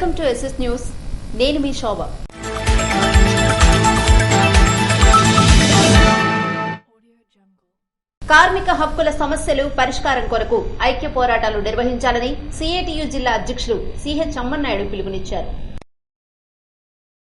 Welcome to SS news. నేను మీ శోభ. కార్మిక హక్కుల సమస్యలు పరిష్కారం కొరకు ఐక్య పోరాటాలు నిర్వహించాలని సిఐటియు జిల్లా అధ్యక్షులు సిహెచ్ అమ్మన్నాయుడు పిలుపునిచ్చారు.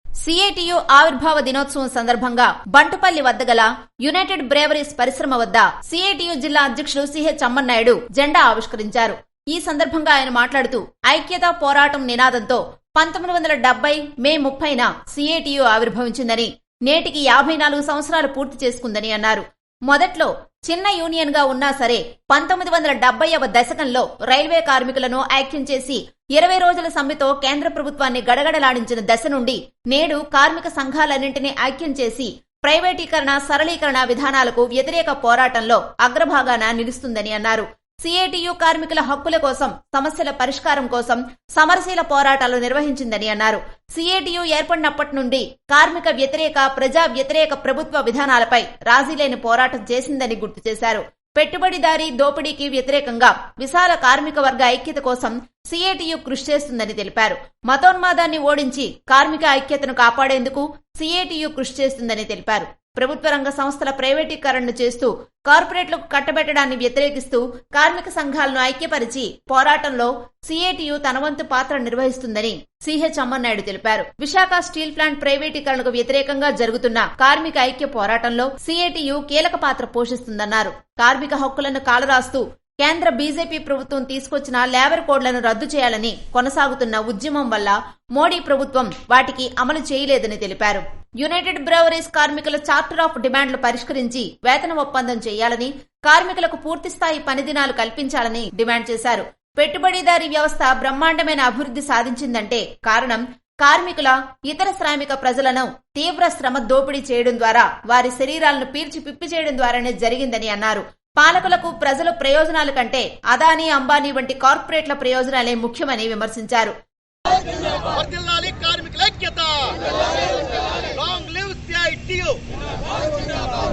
సిఐటియు ఆవిర్భావ దినోత్సవం సందర్భంగా బంటుపల్లి వద్ద గల యునైటెడ్ బ్రేవరీస్ పరిశ్రమ వద్ద సిఐటియు జిల్లా అధ్యక్షులు సిహెచ్ అమ్మన్నాయుడు జెండా ఆవిష్కరించారు. ఈ సందర్భంగా ఆయన మాట్లాడుతూ ఐక్యతా పోరాటం నినాదంతో 1970 మే 30న సిఐటియు ఆవిర్భవించిందని, నేటికి 54 సంవత్సరాలు పూర్తి చేసుకుందని అన్నారు. మొదట్లో చిన్న యూనియన్ గా ఉన్నా సరే 1970వ దశకంలో రైల్వే కార్మికులను ఐక్యం చేసి 20 రోజుల సమ్మెతో కేంద్ర ప్రభుత్వాన్ని గడగడలాడించిన దశ నుండి నేడు కార్మిక సంఘాలన్నింటినీ ఐక్యం చేసి ప్రైవేటీకరణ, సరళీకరణ విధానాలకు వ్యతిరేక పోరాటంలో అగ్రభాగాన నిలుస్తుందని అన్నారు. సిఐటియు కార్మికుల హక్కుల కోసం, సమస్యల పరిష్కారం కోసం సమరశీల పోరాటాలు నిర్వహించిందని అన్నారు. సిఐటియు ఏర్పడినప్పటి నుండి కార్మిక వ్యతిరేక, ప్రజా వ్యతిరేక ప్రభుత్వ విధానాలపై రాజీలేని పోరాటం చేసిందని గుర్తు చేశారు. పెట్టుబడిదారీ దోపిడీకి వ్యతిరేకంగా విశాల కార్మిక వర్గ ఐక్యత కోసం సిఐటియు కృషి చేస్తుందని తెలిపారు. మతోన్మాదాన్ని ఓడించి కార్మిక ఐక్యతను కాపాడేందుకు సిఐటియు కృషి చేస్తుందని తెలిపారు. ప్రభుత్వ రంగ సంస్థల ప్రైవేటీకరణను చేస్తూ కార్పొరేట్లకు కట్టబెట్టడాన్ని వ్యతిరేకిస్తూ కార్మిక సంఘాలను ఐక్యపరిచి పోరాటంలో సిఐటియు తన వంతు పాత్ర నిర్వహిస్తుందని సిహెచ్ అమ్మన్నాయుడు తెలిపారు. విశాఖ స్టీల్ ప్లాంట్ ప్రైవేటీకరణకు వ్యతిరేకంగా జరుగుతున్న కార్మిక ఐక్య పోరాటంలో సిఐటియు కీలక పాత్ర పోషిస్తుందన్నారు. కార్మిక హక్కులను కాలరాస్తూ కేంద్ర బీజేపీ ప్రభుత్వం తీసుకొచ్చిన లేబర్ కోడ్లను రద్దు చేయాలని కొనసాగుతున్న ఉద్యమం వల్ల మోడీ ప్రభుత్వం వాటికి అమలు చేయలేదని తెలిపారు. యునైటెడ్ బ్రేవరీస్ కార్మికుల చార్టర్ ఆఫ్ డిమాండ్లు పరిష్కరించి వేతన ఒప్పందం చేయాలని, కార్మికులకు పూర్తిస్థాయి పని దినాలు కల్పించాలని డిమాండ్ చేశారు. పెట్టుబడిదారీ వ్యవస్థ బ్రహ్మాండమైన అభివృద్ధి సాధించిందంటే కారణం కార్మికుల, ఇతర శ్రామిక ప్రజలను తీవ్ర శ్రమ దోపిడీ చేయడం ద్వారా, వారి శరీరాలను పీల్చి పిప్పి చేయడం ద్వారానే జరిగిందని అన్నారు. పాలకులకు ప్రజల ప్రయోజనాల కంటే అదానీ, అంబానీ వంటి కార్పొరేట్ల ప్రయోజనాలే ముఖ్యమని విమర్శించారు.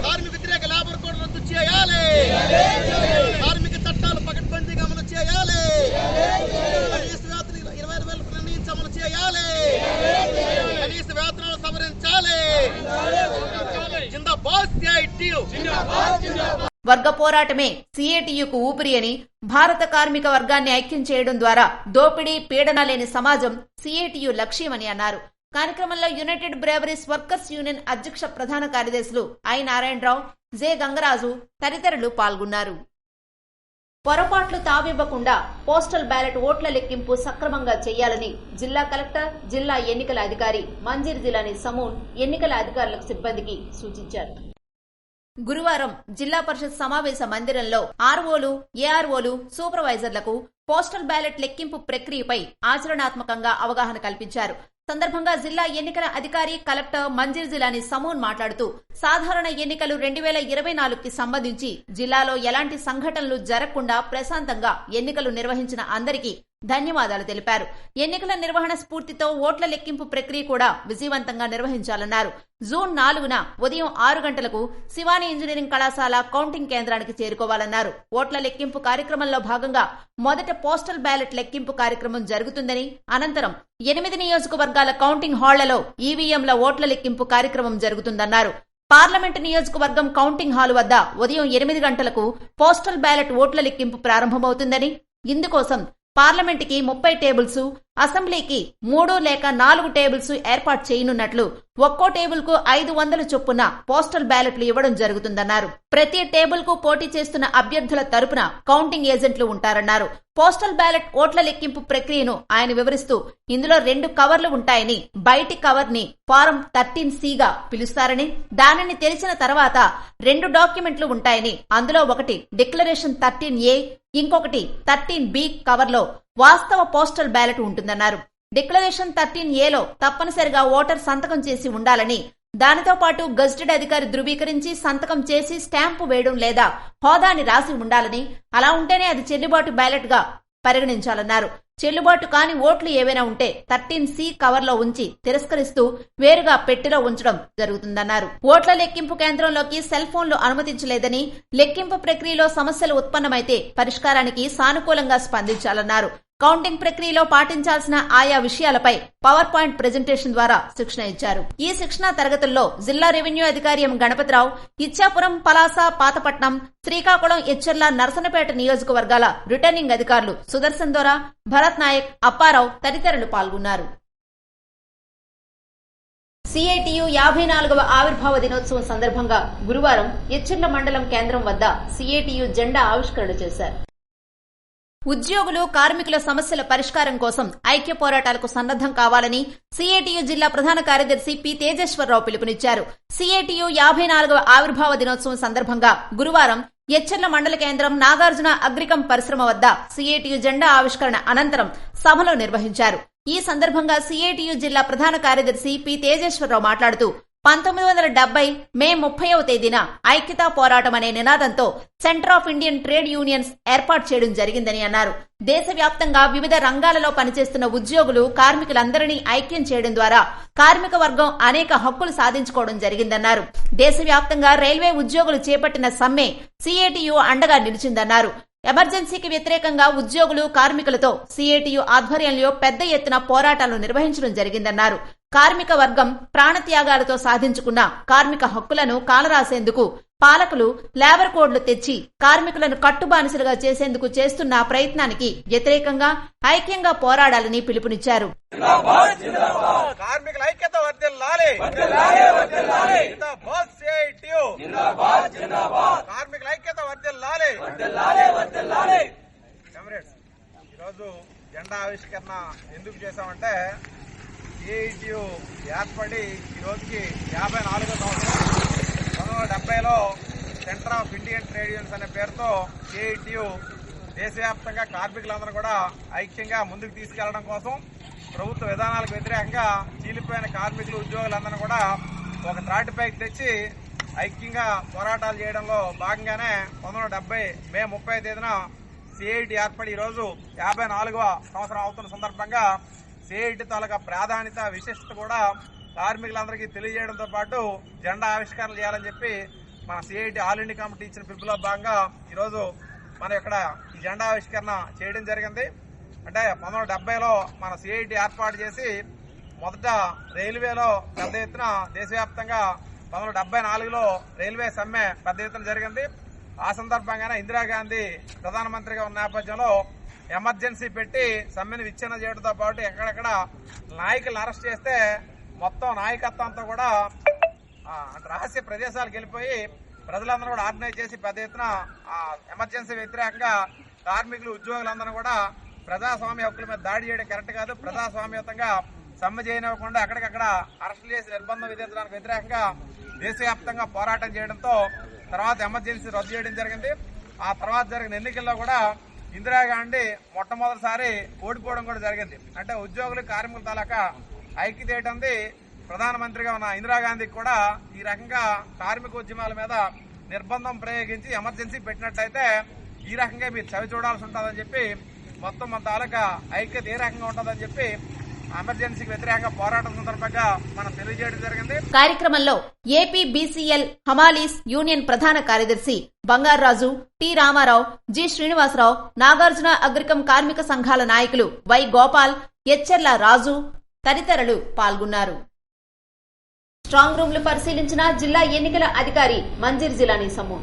కార్మిక వ్యతిరేక లేబర్ కోడ్ రద్దు చేయాలి, కార్మిక చట్టాలు పకడ్బందీగా అమలు చేయాలి, కనీస వేతనం 20,000 నిర్ణయించి అమలు చేయాలి, కనీస వేతనాలు సవరించాలి. జిందాబాద్ సిఐటియు. వర్గ పోరాటమే సిఐటియుకు ఊపిరి అని, భారత కార్మిక వర్గాన్ని ఐక్యం చేయడం ద్వారా దోపిడీ, పీడన లేని సమాజం సిఐటియు లక్ష్యమని అన్నారు. కార్యక్రమంలో యునైటెడ్ బ్రేవరీస్ వర్కర్స్ యూనియన్ అధ్యక్ష ప్రధాన కార్యదర్శులు ఐ నారాయణరావు, జె గంగరాజు తదితరులు పాల్గొన్నారు. పొరపాట్లు తావివ్వకుండా పోస్టల్ బ్యాలెట్ ఓట్ల లెక్కింపు సక్రమంగా చేయాలని జిల్లా కలెక్టర్, జిల్లా ఎన్నికల అధికారి మంజీర్ జిలానీ సమూన్ ఎన్నికల అధికారులకు, సిబ్బందికి సూచించారు. గురువారం జిల్లా పరిషత్ సమావేశ మందిరంలో ఆర్ఓలు, ఏఆర్ఓలు, సూపర్వైజర్లకు పోస్టల్ బ్యాలెట్ లెక్కింపు ప్రక్రియపై ఆచరణాత్మకంగా అవగాహన కల్పించారు. సందర్భంగా జిల్లా ఎన్నికల అధికారి కలెక్టర్ మంజీర్ జిలానీ సమూన్ మాట్లాడుతూ సాధారణ ఎన్నికలు 2024కి సంబంధించి జిల్లాలో ఎలాంటి సంఘటనలు జరగకుండా ప్రశాంతంగా ఎన్నికలు నిర్వహించిన అందరికీ ధన్యవాదాలు తెలిపారు. ఎన్నికల నిర్వహణ స్ఫూర్తితో ఓట్ల లెక్కింపు ప్రక్రియ కూడా విజయవంతంగా నిర్వహించాలన్నారు. జూన్ 4న ఉదయం 6 గంటలకు శివాని ఇంజనీరింగ్ కళాశాల కౌంటింగ్ కేంద్రానికి చేరుకోవాలన్నారు. ఓట్ల లెక్కింపు కార్యక్రమంలో భాగంగా మొదట పోస్టల్ బ్యాలెట్ లెక్కింపు కార్యక్రమం జరుగుతుందని, అనంతరం 8 నియోజకవర్గాల కౌంటింగ్ హాళ్లలో ఈవీఎంల ఓట్ల లెక్కింపు కార్యక్రమం జరుగుతుందన్నారు. పార్లమెంటు నియోజకవర్గం కౌంటింగ్ హాల్ వద్ద ఉదయం 8 గంటలకు పోస్టల్ బ్యాలెట్ ఓట్ల లెక్కింపు ప్రారంభమవుతుందని, ఇందుకోసం పార్లమెంటుకి 30 టేబుల్స్, అసెంబ్లీకి 3 లేక 4 టేబుల్స్ ఏర్పాటు చేయనున్నట్లు, ఒక్కో టేబుల్ కు 500 చొప్పున పోస్టల్ బ్యాలెట్లు ఇవ్వడం జరుగుతుందన్నారు. ప్రతి టేబుల్ కు పోటీ చేస్తున్న అభ్యర్థుల తరపున కౌంటింగ్ ఏజెంట్లు ఉంటారన్నారు. పోస్టల్ బ్యాలెట్ ఓట్ల లెక్కింపు ప్రక్రియను ఆయన వివరిస్తూ ఇందులో 2 కవర్లు ఉంటాయని, బయటి కవర్ ని ఫారం 13C పిలుస్తారని, దానిని తెరిచిన తర్వాత 2 డాక్యుమెంట్లు ఉంటాయని, అందులో ఒకటి డిక్లరేషన్ 13A, ఇంకొకటి 13B కవర్లో వాస్తవ పోస్టల్ బ్యాలెట్ ఉంటుందన్నారు. డిక్లరేషన్ 13Aలో తప్పనిసరిగా ఓటర్ సంతకం చేసి ఉండాలని, దానితో పాటు గజెటెడ్ అధికారి ధృవీకరించి సంతకం చేసి స్టాంపు వేయడం లేదా హోదాని రాసి ఉండాలని, అలా ఉంటేనే అది చెల్లుబాటు బ్యాలెట్ గా పరిగణించాలన్నారు. చెల్లుబాటు కాని ఓట్లు ఏవైనా ఉంటే 13C కవర్లో ఉంచి తిరస్కరిస్తూ వేరుగా పెట్టెలో ఉంచడం జరుగుతుందన్నారు. ఓట్ల లెక్కింపు కేంద్రంలోకి సెల్ ఫోన్లు అనుమతించలేదని, లెక్కింపు ప్రక్రియలో సమస్యలు ఉత్పన్నమైతే పరిష్కారానికి సానుకూలంగా స్పందించాలన్నారు. కౌంటింగ్ ప్రక్రియలో పాటించాల్సిన ఆయా విషయాలపై పవర్ పాయింట్ ప్రెజెంటేషన్ ద్వారా శిక్షణ ఇచ్చారు. ఈ శిక్షణా తరగతుల్లో జిల్లా రెవెన్యూ అధికారి ఎం గణపతిరావు, ఇచ్చాపురం, పలాస, పాతపట్నం, శ్రీకాకుళం, ఎచ్చెర్ల, నరసనపేట నియోజకవర్గాల రిటర్నింగ్ అధికారులు సుదర్శన్ దొర, భరత్ నాయక్, అప్పారావు తదితరులు పాల్గొన్నారు. సిఐటియు 54వ ఆవిర్భావ దినోత్సవం సందర్భంగా గురువారం ఎచ్చెర్ల మండలం కేంద్రం వద్ద సిఐటియు జెండా ఆవిష్కరణ చేశారు. ఉద్యోగులు, కార్మికుల సమస్యల పరిష్కారం కోసం ఐక్య పోరాటాలకు సన్నద్దం కావాలని సిఐటియు జిల్లా ప్రధాన కార్యదర్శి పి తేజేశ్వరరావు పిలుపునిచ్చారు. సిఐటియు 54వ ఆవిర్భావ దినోత్సవం సందర్భంగా గురువారం ఎచ్చెర్ల మండల కేంద్రం నాగార్జున అగ్రికం పరిశ్రమ వద్ద సిఐటియు జెండా ఆవిష్కరణ అనంతరం సభలో నిర్వహించారు. ఈ సందర్భంగా సిఐటియు జిల్లా ప్రధాన కార్యదర్శి పి తేజేశ్వరరావు మాట్లాడుతూ 1970 మే 30వ తేదీన ఐక్యతా పోరాటం అనే నినాదంతో centre of Indian trade unions ఏర్పాటు చేయడం జరిగిందని అన్నారు. దేశవ్యాప్తంగా వివిధ రంగాలలో పనిచేస్తున్న ఉద్యోగులు, కార్మికులందరినీ ఐక్యం చేయడం ద్వారా కార్మిక వర్గం అనేక హక్కులు సాధించుకోవడం జరిగిందన్నారు. దేశవ్యాప్తంగా రైల్వే ఉద్యోగులు చేపట్టిన సమ్మె సిఐటియు అండగా నిలిచిందన్నారు. ఎమర్జెన్సీకి వ్యతిరేకంగా ఉద్యోగులు, కార్మికులతో సిఐటియు ఆధ్వర్యంలో పెద్ద ఎత్తున పోరాటాలు నిర్వహించడం జరిగిందన్నారు. కార్మిక వర్గం ప్రాణత్యాగాలతో సాధించుకున్న కార్మిక హక్కులను కాలరాసేందుకు పాలకులు లేబర్ కోడ్లు తెచ్చి కార్మికులను కట్టుబానిసలుగా చేసేందుకు చేస్తున్న ప్రయత్నానికి వ్యతిరేకంగా ఐక్యంగా పోరాడాలని పిలుపునిచ్చారు. కార్మికుల ఐక్యత వర్ధిల్లాలి. కార్మికుల ఐక్యత వర్ధిల్లాలి. ఈరోజు జెండా ఆవిష్కరణ ఎందుకు చేశామంటే సిఐటియు ఏర్పడి ఈ రోజుకి 54వ సంవత్సరం. 1970లో centre of Indian trade unions అనే పేరుతో సిఐటియు దేశవ్యాప్తంగా కార్మికులందరూ కూడా ఐక్యంగా ముందుకు తీసుకెళ్లడం కోసం ప్రభుత్వ విధానాలకు వ్యతిరేకంగా చీలిపోయిన కార్మికులు, ఉద్యోగులందరూ కూడా ఒక త్రాటిపైకి తెచ్చి ఐక్యంగా పోరాటాలు చేయడంలో భాగంగానే 1970 మే 30వ తేదీన సిఐటి ఏర్పడి ఈరోజు 54వ సంవత్సరం అవుతున్న సందర్భంగా సిఐటి తాలూకా ప్రాధాన్యత, విశిష్టత కూడా కార్మికులందరికీ తెలియజేయడంతో పాటు జెండా ఆవిష్కరణ చేయాలని చెప్పి మన సిఐటి ఆల్ ఇండియా కమిటీ ఇచ్చిన పిలుపులో భాగంగా ఈరోజు మనం ఇక్కడ ఈ జెండా ఆవిష్కరణ చేయడం జరిగింది. అంటే 1970లో మన సిఐటి ఏర్పాటు చేసి మొదట రైల్వేలో పెద్ద ఎత్తున దేశవ్యాప్తంగా 1974లో రైల్వే సమ్మె పెద్ద ఎత్తున జరిగింది. ఆ సందర్భంగానే ఇందిరాగాంధీ ప్రధానమంత్రిగా ఉన్న నేపథ్యంలో ఎమర్జెన్సీ పెట్టి సమ్మెను విచ్ఛిన్నం చేయడంతో పాటు ఎక్కడెక్కడ నాయకులను అరెస్ట్ చేస్తే మొత్తం నాయకత్వంతో కూడా రహస్య ప్రదేశాలకు వెళ్ళిపోయి ప్రజలందరూ కూడా ఆర్గనైజ్ చేసి పెద్ద ఎత్తున ఎమర్జెన్సీ వ్యతిరేకంగా కార్మికులు, ఉద్యోగులందరూ కూడా ప్రజాస్వామ్య హక్కుల మీద దాడి చేయడం కరెక్ట్ కాదు, ప్రజాస్వామ్యయుతంగా సమ్మె చేయనివ్వకుండా ఎక్కడికక్కడ అరెస్టులు చేసి నిర్బంధం విధించడానికి వ్యతిరేకంగా దేశవ్యాప్తంగా పోరాటం చేయడంతో తర్వాత ఎమర్జెన్సీ రద్దు చేయడం జరిగింది. ఆ తర్వాత జరిగిన ఎన్నికల్లో కూడా ఇందిరాగాంధీ మొట్టమొదటిసారి ఓడిపోవడం కూడా జరిగింది. అంటే ఉద్యోగులు, కార్మికుల తాలూకా ఐక్యత ఏంటంది ప్రధానమంత్రిగా ఉన్న ఇందిరాగాంధీకి కూడా ఈ రకంగా కార్మిక ఉద్యమాల మీద నిర్బంధం ప్రయోగించి ఎమర్జెన్సీ పెట్టినట్టయితే ఈ రకంగా మీరు చవి చూడాల్సి ఉంటుందని చెప్పి మొత్తం మన తాలూకా ఐక్యత ఏ రకంగా ఉంటుందని చెప్పి ఎమర్జెన్సీకి వ్యతిరేకంగా పోరాటం సందర్భంగా మనం తెలియజేయడం జరిగింది. కార్యక్రమంలో ఏపీ బీసీఎల్ హమాలీస్ యూనియన్ ప్రధాన కార్యదర్శి బంగారాజు, టి రామారావు, జి శ్రీనివాసరావు, నాగార్జున అగ్రికం కార్మిక సంఘాల నాయకులు వై గోపాల్, ఎచ్చెర్ల రాజు తదితరులు పాల్గొన్నారు. స్ట్రాంగ్ రూమ్లు పరిశీలించిన జిల్లా ఎన్నికల అధికారి మంజీర్ జిలానీ సమూ.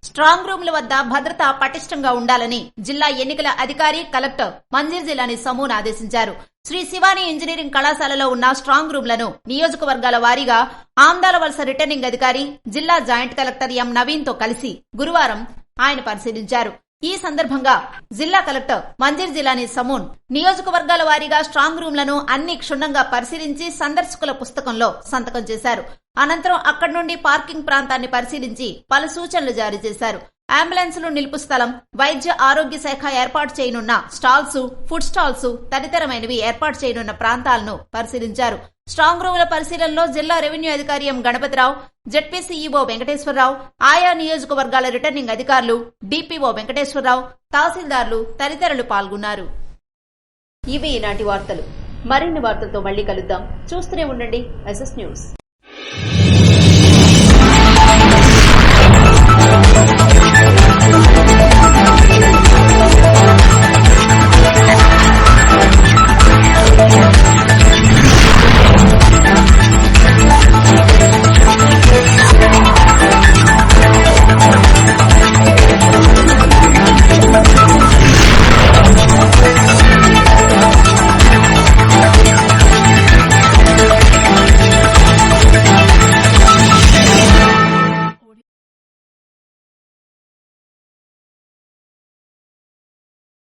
స్ట్రాంగ్ రూమ్ల వద్ద భద్రత పటిష్టంగా ఉండాలని జిల్లా ఎన్నికల అధికారి కలెక్టర్ మంజీర్ జిలానీ సమూను ఆదేశించారు. శ్రీ శివాని ఇంజనీరింగ్ కళాశాలలో ఉన్న స్ట్రాంగ్ రూమ్లను నియోజకవర్గాల వారీగా ఆమ్దాల వలస రిటర్నింగ్ అధికారి, జిల్లా జాయింట్ కలెక్టర్ ఎం నవీన్ తో కలిసి గురువారం ఆయన పరిశీలించారు. ఈ సందర్భంగా జిల్లా కలెక్టర్ మంజీర్ జిలానీ సమూన్ నియోజకవర్గాల వారీగా స్ట్రాంగ్ రూమ్లను అన్ని క్షుణ్ణంగా పరిశీలించి సందర్శకుల పుస్తకంలో సంతకం చేశారు. అనంతరం అక్కడి నుండి పార్కింగ్ ప్రాంతాన్ని పరిశీలించి పలు సూచనలు జారీ చేశారు. అంబులెన్సులు నిలుపు స్థలం, వైద్య ఆరోగ్య శాఖ ఏర్పాటు చేయనున్న స్టాల్స్, ఫుడ్ స్టాల్స్ తదితరమైనవి ఏర్పాటు చేయనున్న ప్రాంతాలను పరిశీలించారు. స్ట్రాంగ్ రూముల పరిశీలనలో జిల్లా రెవెన్యూ అధికారి ఎం గణపతిరావు, జెడ్పీసీఈఓ వెంకటేశ్వరరావు, ఆయా నియోజకవర్గాల రిటర్నింగ్ అధికారులు, డిపిఓ వెంకటేశ్వరరావు, తహసీల్దార్లు తదితరులు పాల్గొన్నారు. ఇవి ఈనాటి వార్తలు. మరిన్ని వార్తలతో మళ్లీ కలుద్దాం. చూస్తూనే ఉండండి ఎస్ఎస్ న్యూస్.